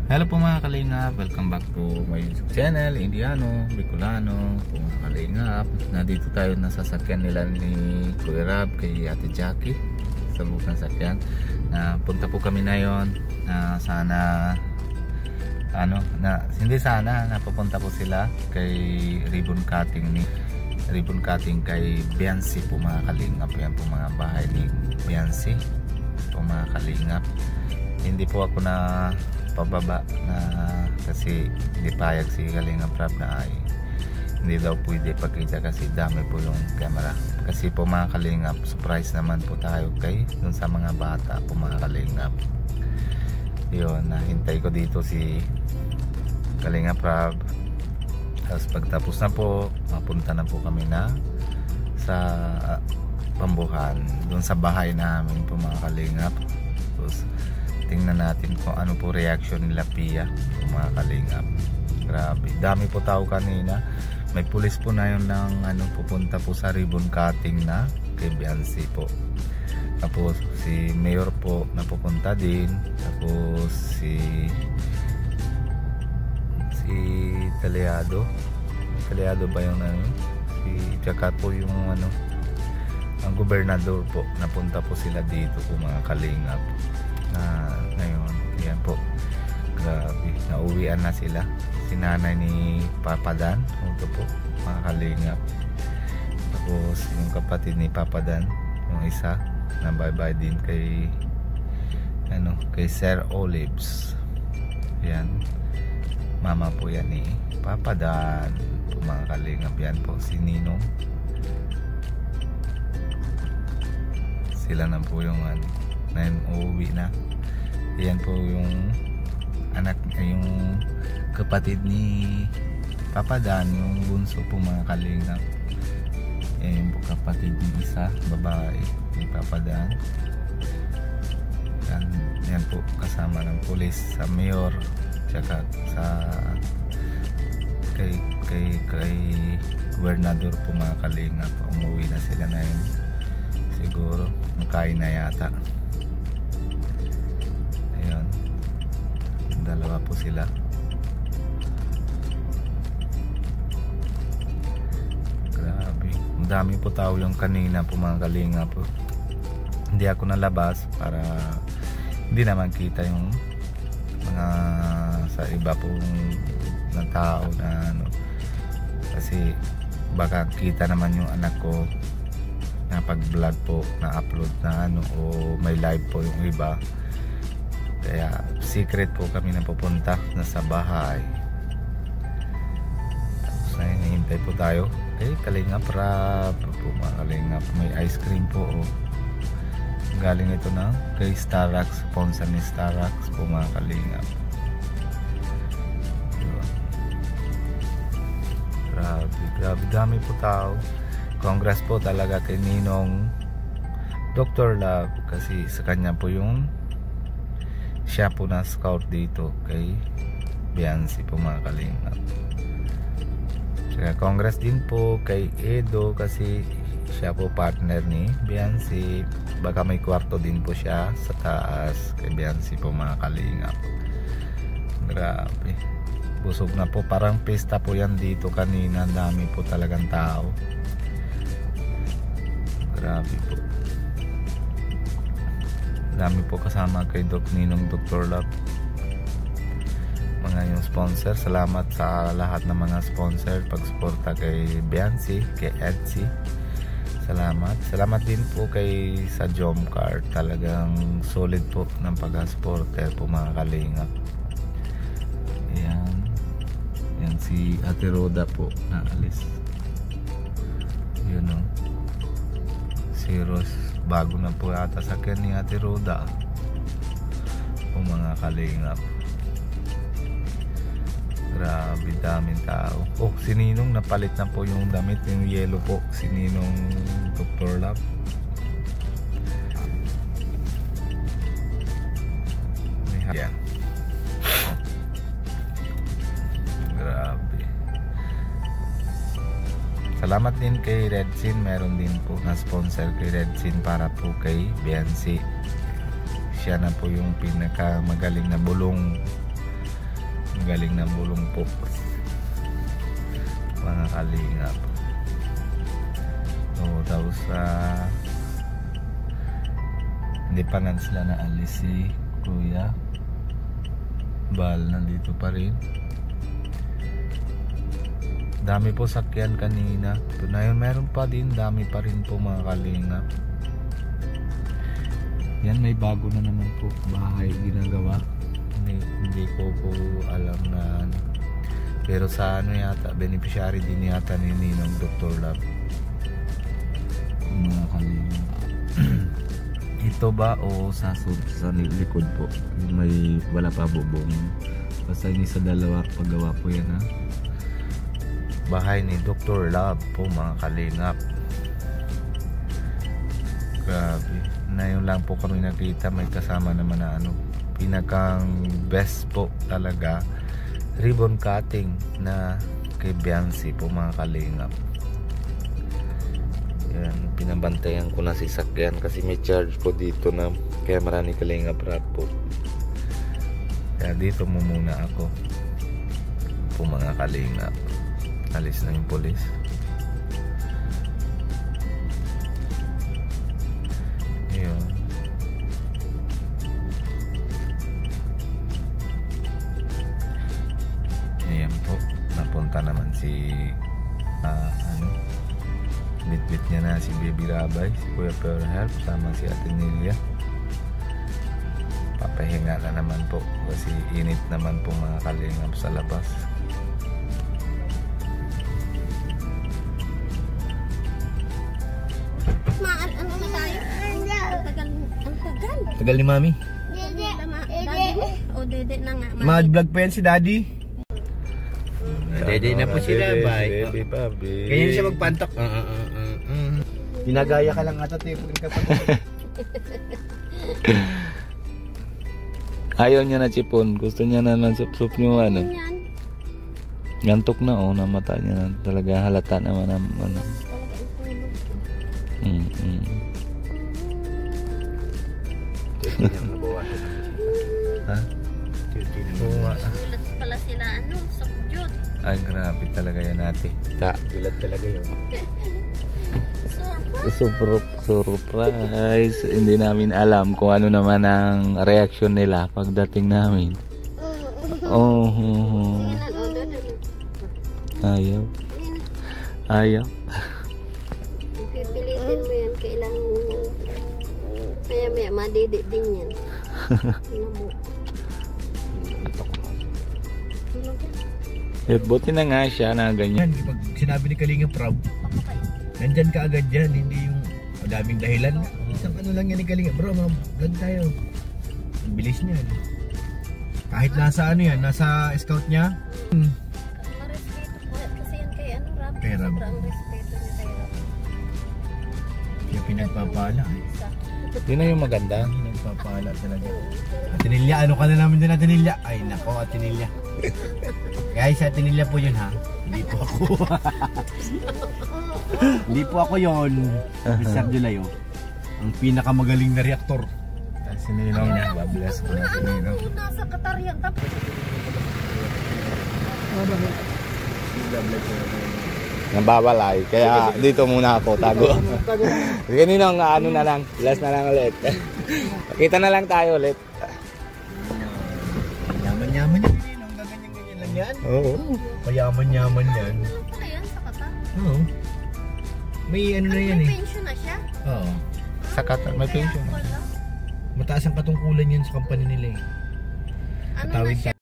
Hello po mga kalingap, welcome back to my YouTube channel, Indiano, Bicolano po mga kalingap. Nandito tayo na sasakyan nila ni Kuya Rab kay Ate Jackie sa bukang sakyan. Punta po kami na yon na sana napupunta po sila kay ribbon cutting kay Biancy po mga kalingap. Yan po mga bahay ni Biancy po mga kalingap. Hindi po ako na pababa na kasi hindi payag si Kalingap Rab na ay hindi daw pwede pagkita kasi dami po yung camera. Kasi po mga Kalingap, surprise naman po tayo kay dun sa mga bata po mga Kalingap. Yun, nahintay ko dito si Kalingap Rab. Tapos pagtapos na po, mapunta na po kami na sa Pambuhan, dun sa bahay namin po mga Kalingap. Tapos tingnan natin kung ano po reaction nila Pia mga kalingap. Grabe, dami po tao kanina. May pulis po na yun ng pupunta po sa ribbon cutting na kay Biancy po. Tapos si Mayor po napupunta din. Tapos si Taliado ba yung si tsaka po yung ang gobernador po, napunta po sila dito po mga kalingap. Ngayon, yan po, grabe, nauwian na sila. Si nanay ni Papa Dan, ito po mga kalingap. Tapos yung kapatid ni Papa Dan, yung isa na bye-bye din kay Sir Olives. Yan, mama po yan ni Papa Dan po mga kalingap. Yan po si Ninong. Sila na po yung ngayon uuwi na. Yan po yung yung kapatid ni Papa Dan, yung bunso po mga kalingap. Yan po kapatid ni isa, babae ni Papa Dan. Yan po kasama ng pulis sa Mayor tsaka sa kay gobernador po mga kalingap. Umuwi na sila na yun. Siguro makain na yata. Ayun, dalawa po sila. Grabe, ang dami po tao yung kanina po mga kalingap po. Hindi ako nalabas para hindi naman kita yung mga sa iba pong ng tao na kasi baka kita naman yung anak ko na pag vlog po na upload na o may live po yung iba, kaya secret po kami na pupunta na sa bahay. Tapos na hinihintay po tayo kay Kalingap Rab po mga kalingap. May ice cream po galing ito na kay Starbucks, sponsor ni Starbucks po mga kalingap. Grabe dami po tao. Congrats po talaga kay Ninong Dr. Love kasi sa kanya po yung siya po na scout dito kay Biancy po mga kalingap. Kaya congrats din po kay Edo kasi siya po partner ni Biancy. Baka may kwarto din po siya sa taas kay Biancy po mga kalingap. Grabe, busog na po, parang pista po yan dito kanina. Dami po talagang tao. Grabe po, dami po kasama kay Ninong Dr. Love. Mga yung sponsor, salamat sa lahat ng mga sponsor pagsuporta kay Biancy, kay Etsy. Salamat din po kay sa Jomcar, talagang solid po ng pag-supporter po mga kalingap. Yan si Ate Roda po na alis. Yun si Ros, bago na po yata sakyan ni Ate Roda o mga kalingap. Grabe, daming tao. Si Ninong napalit na po yung damit, yung yellow po, si Ninong Dr. Love. Yan, grabe. Salamat din kay Redsin, meron din po na sponsor kay Redsin para po kay Biancy. Siya na po yung pinaka magaling na bulong Ang galing ng bulong po mga kalingap. So tapos hindi pa na sila naalis si Kuya Bal, nandito pa rin. Dami po sakyan kanina. Ito na yun, meron pa din, dami pa rin po mga kalingap. Yan, may bago na naman po bahay ginagawa. Hindi ko po alam na ano. Pero sa ano yata, beneficiary din yata ni Ninong Dr. Lab. Mga kalingap. Ito ba o sa likod po? May wala pa bubong. Basta ini sa dalawa paggawa po yan ha. Bahay ni Dr. Lab po mga kalingap. Grabe. Na yun lang po kami nakita, may kasama naman na ano, pinakang best po talaga, ribbon cutting na kay Biancy po mga kalingap. Yan, pinabantayan ko na si sakyan kasi may charge po dito na camera ni Kalingap Rap po. Kaya dito mo muna ako po mga kalingap. Alis na yung polis. Yun. Ayan po, napunta naman si bit-bit niya na si Baby Rabay, si Kuya Pure Help, sama si Ate Nelia. Papahinga na naman po kasi init naman po mga kalingap sa labas. Ano na tayo? Ang tagal. Tagal ni Mami. O dede na nga. Mag-vlog pa yan si Daddy. Dede na po sila, bye. Baby Pabi. Kaya siya magpantok. Ginagaya ka lang ata tayo kapag Ayaw niya na chipon. Gusto niya na ng sup-sup niyo ano. Gantok na oh, na mata niya na. Talaga halata naman ang ano. Ha? Oo nga. Sulat pala sila ano, sokjot. Ay grabe talaga yan ate. Tulad talaga yun. Surprise. Hindi namin alam kung ano naman ang reaksyon nila pagdating namin. Oh. Ayaw. Pipilitin mo yan, kailangan maya madede din yan. Buti na nga siya na ganyan. Pag sinabi ni Kalinga Prab, nandyan ka agad dyan, hindi yung madaming dahilan. Isang ano lang yan ni Kalinga, bro, mag-vlog tayo. Ang bilis niya. Kahit nasa ano yan, nasa scout niya. Marespeto po kasi yan kay ano, Rab. Kay Rab. Sobrang respeto niya kay Rab. Kaya pinagpapala. Yun na yung maganda. Pinagpapala talaga. Atinilya, ano ka na namin din Atinilya? Ay nako, Atinilya. Guys, Atinilya po yun ha. Hindi po ako. Hindi po ako yun. Mr. Julayo. Ang pinakamagaling na reaktor. Si Ninong, babless ko na si Ninong. Nasa Qatar yan, tapos Nabawalay, kaya dito muna ako, tago. Ninong, ano na lang, last na lang ulit. Kita na lang tayo ulit. Yaman-yaman yan. Ninong, gaganyan-ganyan lang yan. Oo. Payaman-yaman yan. ano na yan sa Qatar? Oo. May ano na yan May eh. pension na siya? Oo. Sa Qatar, may pension. Wala. Mataas ang katungkulan yan sa company nila eh. Ano na Katawid siya?